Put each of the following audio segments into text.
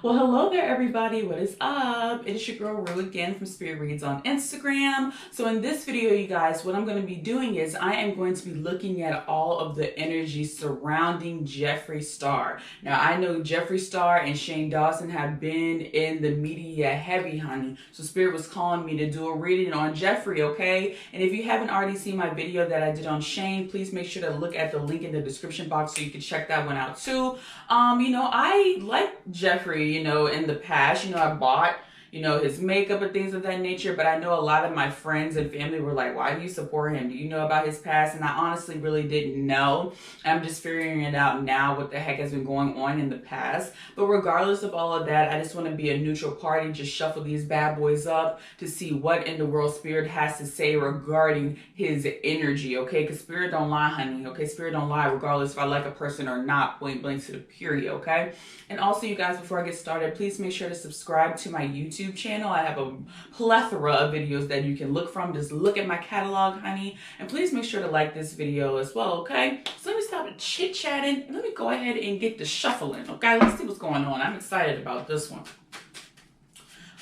Well, hello there, everybody. What is up? It is your girl Rue again from Spirit Reads on Instagram. So in this video, you guys, what I'm going to be doing is I am going to be looking at all of the energy surrounding Jeffree Star. Now, I know Jeffree Star and Shane Dawson have been in the media heavy, honey. So Spirit was calling me to do a reading on Jeffree, okay? And if you haven't already seen my video that I did on Shane, please make sure to look at the link in the description box so you can check that one out too. I like Jeffree, in the past. I bought, his makeup and things of that nature, but I know a lot of my friends and family were like, why do you support him? Do you know about his past? And I honestly really didn't know. I'm just figuring it out now what the heck has been going on in the past. But regardless of all of that, I just want to be a neutral party, just shuffle these bad boys up to see what in the world Spirit has to say regarding his energy, okay? Because Spirit don't lie, honey, okay? Spirit don't lie regardless if I like a person or not, point blank to the period, okay? And also, you guys, before I get started, please make sure to subscribe to my YouTube channel. I have a plethora of videos that you can look from. Just look at my catalog, honey. And please make sure to like this video as well, okay? So let me stop chit-chatting and let me go ahead and get the shuffling, okay? Let's see what's going on. I'm excited about this one.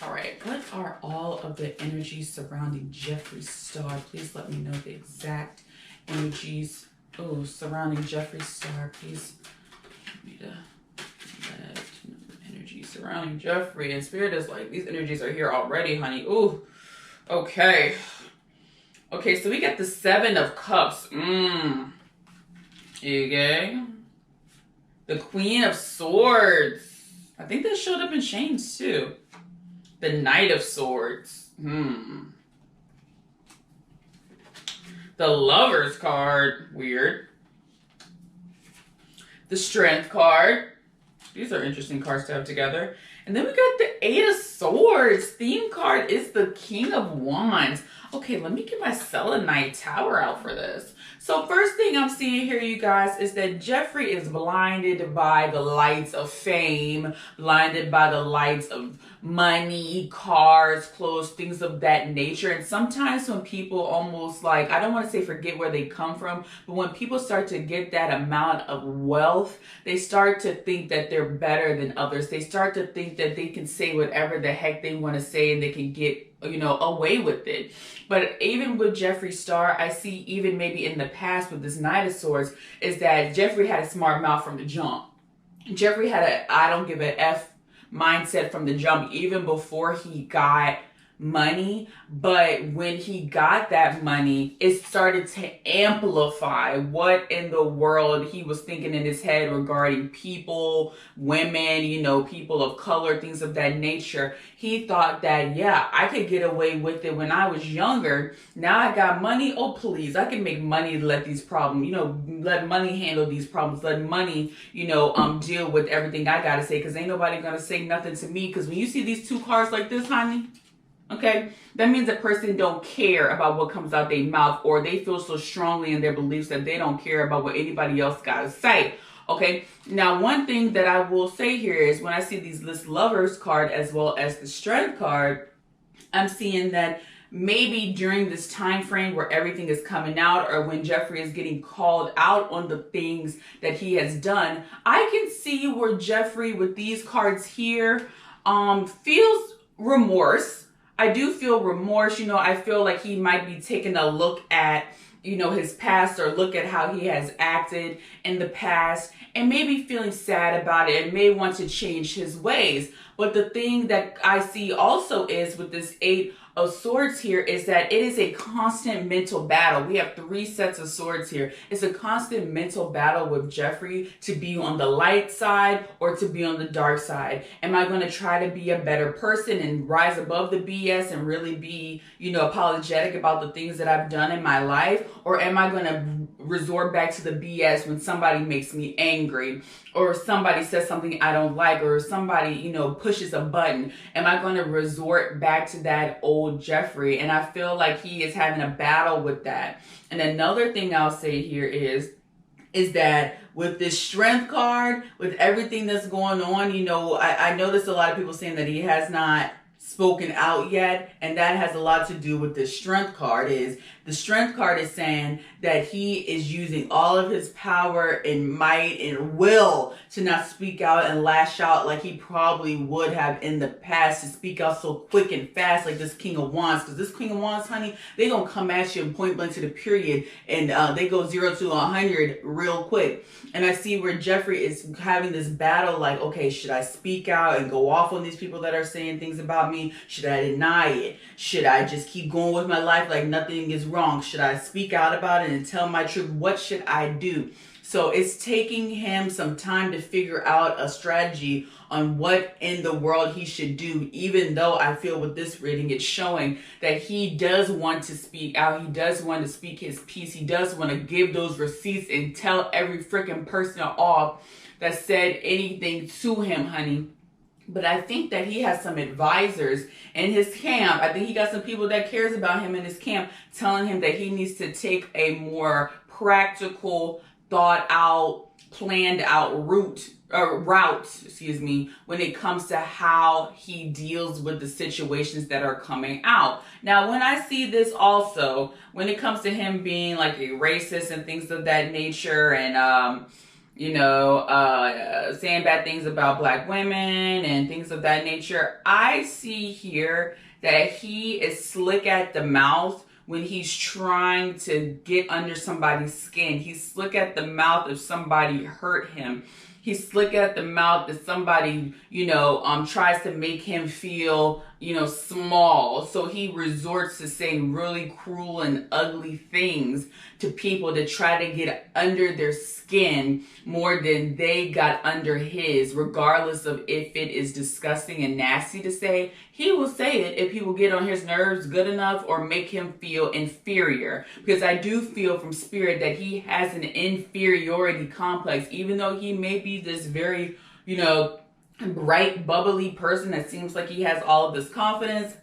All right, what are all of the energies surrounding Jeffree Star? Please let me know the exact energies surrounding Jeffree Star. Please let me know energy surrounding Jeffree. And Spirit is like, these energies are here already, honey. Ooh, okay. Okay, so we got the Seven of Cups. Okay. The Queen of Swords. I think that showed up in Shane's too. The Knight of Swords. The Lover's card. Weird. The Strength card. These are interesting cards to have together. And then we got the Eight of Swords. Theme card is the King of Wands. Okay, let me get my Selenite Tower out for this. So first thing I'm seeing here, you guys, is that Jeffree is blinded by the lights of fame, blinded by the lights of money, cars, clothes, things of that nature. And sometimes when people almost like, I don't want to say forget where they come from, but when people start to get that amount of wealth, they start to think that they're better than others. They start to think that they can say whatever the heck they want to say and they can get away with it. But even with Jeffree Star, I see even maybe in the past with this Knight of Swords is that Jeffree had a smart mouth from the jump. Jeffree had a I don't give a F mindset from the jump, even before he got money. But when he got that money, it started to amplify what in the world he was thinking in his head regarding people, women, people of color, things of that nature. He thought that, yeah, I could get away with it when I was younger. Now I got money. Oh, please, I can make money to let these problems, let money handle these problems. Let money, deal with everything I got to say, because ain't nobody going to say nothing to me. Because when you see these two cards like this, honey, okay, that means a person don't care about what comes out their mouth, or they feel so strongly in their beliefs that they don't care about what anybody else got to say. Okay, now one thing that I will say here is when I see this Lovers card as well as the Strength card, I'm seeing that maybe during this time frame where everything is coming out, or when Jeffree is getting called out on the things that he has done, I can see where Jeffree with these cards here feels remorse. I do feel remorse. I feel like he might be taking a look at, his past, or look at how he has acted in the past and maybe feeling sad about it and may want to change his ways. But the thing that I see also is with this Eight of Swords here is that it is a constant mental battle. We have 3 sets of swords here. It's a constant mental battle with Jeffree to be on the light side or to be on the dark side. Am I going to try to be a better person and rise above the BS and really be, apologetic about the things that I've done in my life? Or am I going to resort back to the BS when somebody makes me angry, or somebody says something I don't like, or somebody, pushes a button? Am I going to resort back to that old Jeffree? And I feel like he is having a battle with that. And another thing I'll say here is that with this Strength card, with everything that's going on, I noticed a lot of people saying that he has not spoken out yet, and that has a lot to do with the strength card. Is the strength card is saying that he is using all of his power and might and will to not speak out and lash out like he probably would have in the past, to speak out so quick and fast like this King of Wands. Because this King of Wands, honey, they gonna come at you point blank to the period, and they go 0 to 100 real quick. And I see where Jeffree is having this battle, like, okay, should I speak out and go off on these people that are saying things about me? Should I deny it? Should I just keep going with my life like nothing is wrong? Should I speak out about it and tell my truth? What should I do? So it's taking him some time to figure out a strategy on what in the world he should do, even though I feel with this reading it's showing that he does want to speak out. He does want to speak his piece. He does want to give those receipts and tell every freaking person off that said anything to him, honey. But I think that he has some advisors in his camp. I think he got some people that cares about him in his camp telling him that he needs to take a more practical, thought out, planned out route, when it comes to how he deals with the situations that are coming out. Now, when I see this also, when it comes to him being like a racist and things of that nature, and saying bad things about black women and things of that nature, I see here that he is slick at the mouth when he's trying to get under somebody's skin. He's slick at the mouth if somebody hurt him. He's slick at the mouth if somebody, tries to make him feel, small. So he resorts to saying really cruel and ugly things to people to try to get under their skin more than they got under his, regardless of if it is disgusting and nasty to say. He will say it if he will get on his nerves good enough or make him feel inferior. Because I do feel from spirit that he has an inferiority complex, even though he may be this very, bright, bubbly person that seems like he has all of this confidence.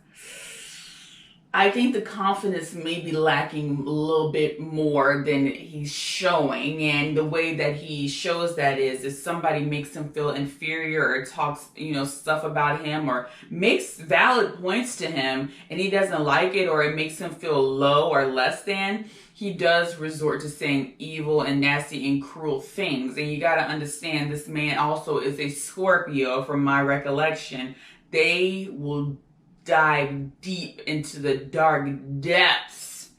I think the confidence may be lacking a little bit more than he's showing. And the way that he shows that is if somebody makes him feel inferior or talks, stuff about him or makes valid points to him and he doesn't like it, or it makes him feel low or less than, he does resort to saying evil and nasty and cruel things. And you got to understand, this man also is a Scorpio from my recollection. They will dive deep into the dark depths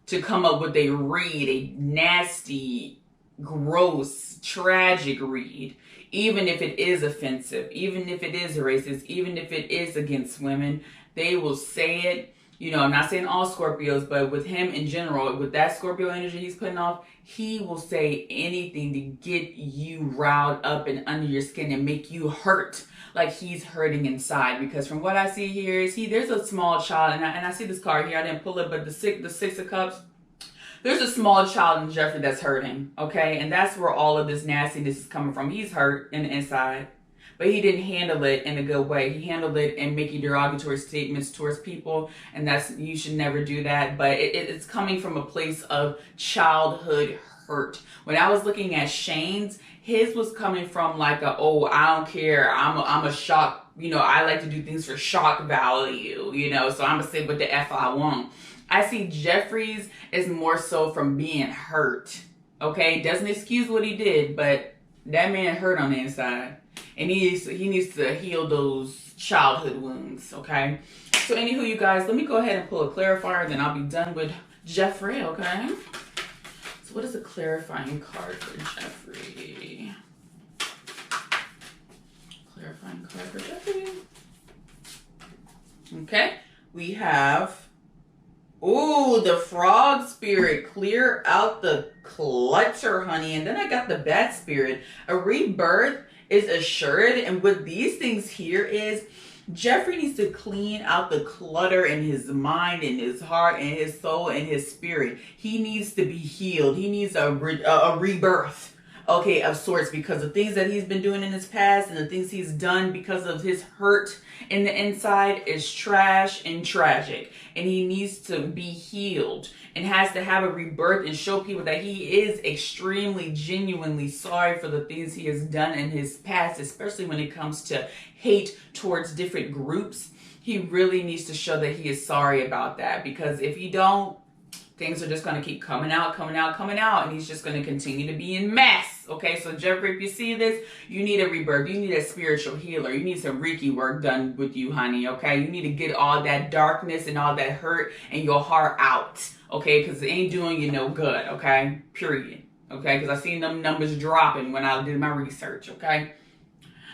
to come up with a read, a nasty, gross, tragic read. Even if it is offensive, even if it is racist, even if it is against women, they will say it. I'm not saying all Scorpios, but with him in general, with that Scorpio energy he's putting off, he will say anything to get you riled up and under your skin and make you hurt like he's hurting inside. Because from what I see here is there's a small child, and I see this card here, I didn't pull it, but the Six of Cups, there's a small child in Jeffree that's hurting, okay? And that's where all of this nastiness is coming from. He's hurt in the inside. But he didn't handle it in a good way. He handled it in making derogatory statements towards people, and you should never do that. But it's coming from a place of childhood hurt. When I was looking at Shane's, his was coming from like I don't care, I'm a shock, I like to do things for shock value, so I'm gonna say what the F I want. I see Jeffree's is more so from being hurt, okay? Doesn't excuse what he did, but that man hurt on the inside. And he needs to heal those childhood wounds, okay? So anywho, you guys, let me go ahead and pull a clarifier, then I'll be done with Jeffree, okay? So what is a clarifying card for Jeffree? Clarifying card for Jeffree. Okay, we have, the frog spirit. Clear out the clutter, honey. And then I got the bat spirit. A rebirth is assured, and what these things here is Jeffree needs to clean out the clutter in his mind and his heart and his soul and his spirit. He needs to be healed. He needs a rebirth, okay, of sorts, because the things that he's been doing in his past and the things he's done because of his hurt in the inside is trash and tragic, and he needs to be healed and has to have a rebirth and show people that he is extremely, genuinely sorry for the things he has done in his past, especially when it comes to hate towards different groups. he really needs to show that he is sorry about that, because if he don't, things are just going to keep coming out, and he's just going to continue to be in mess. Okay, so Jeffree, if you see this, you need a rebirth. You need a spiritual healer. You need some Reiki work done with you, honey, okay? You need to get all that darkness and all that hurt in your heart out, okay? Because it ain't doing you no good, okay? Period, okay? Because I seen them numbers dropping when I did my research, okay?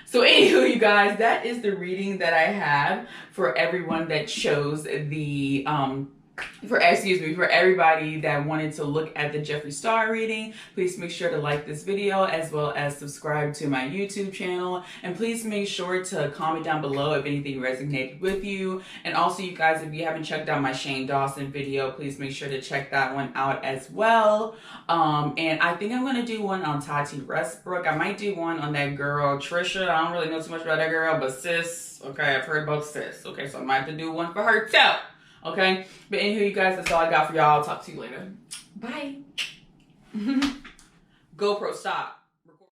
So anywho, you guys, that is the reading that I have for everyone that chose the for everybody that wanted to look at the Jeffree Star reading. Please make sure to like this video as well as subscribe to my YouTube channel, and please make sure to comment down below if anything resonated with you. And also, you guys, if you haven't checked out my Shane Dawson video, please make sure to check that one out as well. And I think I'm going to do one on Tati Westbrook. I might do one on that girl Trisha. I don't really know too much about that girl, but sis, okay, I've heard about sis. Okay, so I might have to do one for her too. Okay, but anywho, you guys, that's all I got for y'all. I'll talk to you later. Bye. GoPro, stop.